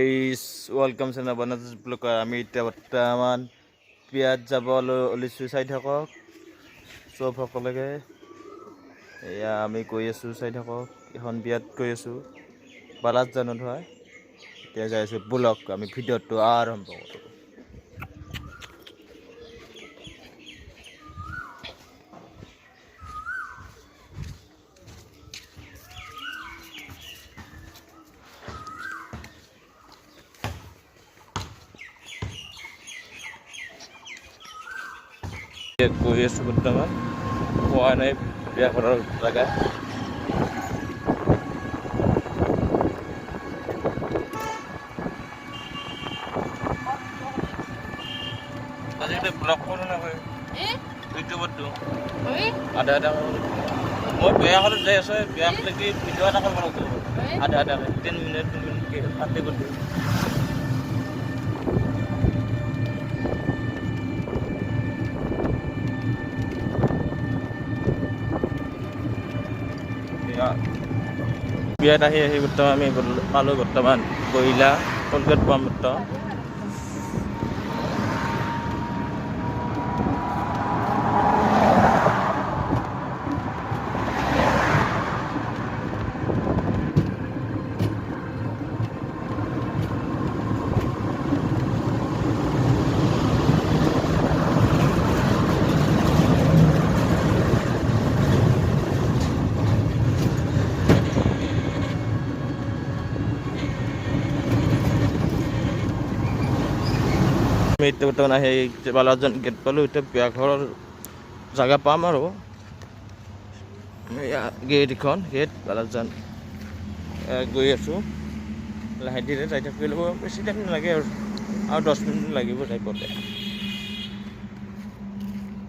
guys welcome channel বনাজ blog আমি এতিয়া বৰ্তমান বিয়াত যাব ওলাইছোঁ চাই থাকক চব সকলোকে এয়া আমি গৈ আছোঁ চাই থাকক এখন বিয়াত গৈ আছোঁ বালাজ জানত হয় এতিয়া যাই আছোঁ ব্লগ আমি ভিডিঅ'টো আৰম্ভ কৰোঁ গৈ আছোঁ বৰ্তমান পোৱা নাই বিয়া ঘৰৰ জেগা আজিকালি ব্লগ কৰোঁ নহয় ইউটিউবতো আধা আধা মই বিয়া ঘৰত যাই আছোঁ বিয়া লাগি ভিডিঅ' এটা কৰিব লাগিব আধা আধাকৈ 10 মিনিট 2 মিনিটকৈ কাটি কৰি দিওঁ বিয়াত আহি বৰ্তমান আমি পালোঁ বৰ্তমান কয়লা কলগেট পাম বৰ্তমান আমি এতিয়া বৰ্তমান আহি বালাজন গেট পালোঁ এতিয়া বিয়া ঘৰৰ জেগা পাম আৰু গেট এখন গেট বালাজন গৈ আছোঁ লাহে ধীৰে যাই থাকিব লাগিব বেছি টাইম নালাগে আৰু 10 মিনিট লাগিব যাই পাওঁতে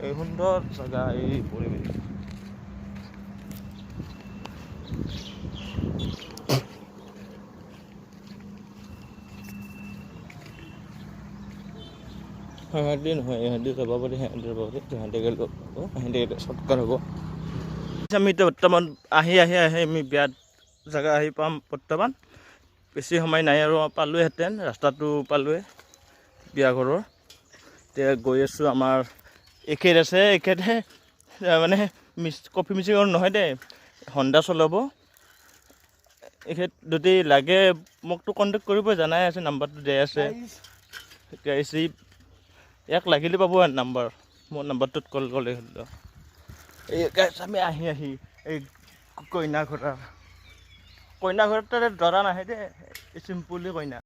এই সুন্দৰ জেগা এই পৰিৱেশ সিহঁতি নহয় সিহঁতি যাব পাৰি সিহঁতি যাব পাৰি সিহঁতে গ'লে সিহঁতে চটকাৰ হ'ব আমি এতিয়া বৰ্তমান আহি আমি বিয়াত জেগা আহি পাম বৰ্তমান বেছি সময় নাই আৰু পালোঁহেঁতেন ৰাস্তাটো পালোঁৱে বিয়া ঘৰৰ এতিয়া গৈ আছোঁ আমাৰ এখেত আছে এখেতে মানে কফি মিচিঙৰ নহয় দেই হণ্ডা চলাব এখেত যদি লাগে মোকতো কণ্টেক্ট কৰিব জানাই আছে নাম্বাৰটো দিয়া আছে গাইছি ইয়াক লাগিলে পাব নাম্বাৰ মোৰ নাম্বাৰটোত কল কৰিলে হ'ল এই গাইছ আমি আহি এই কইনা ঘৰত তাতে দৰা নাহে দেই চিম্পুলি কইনা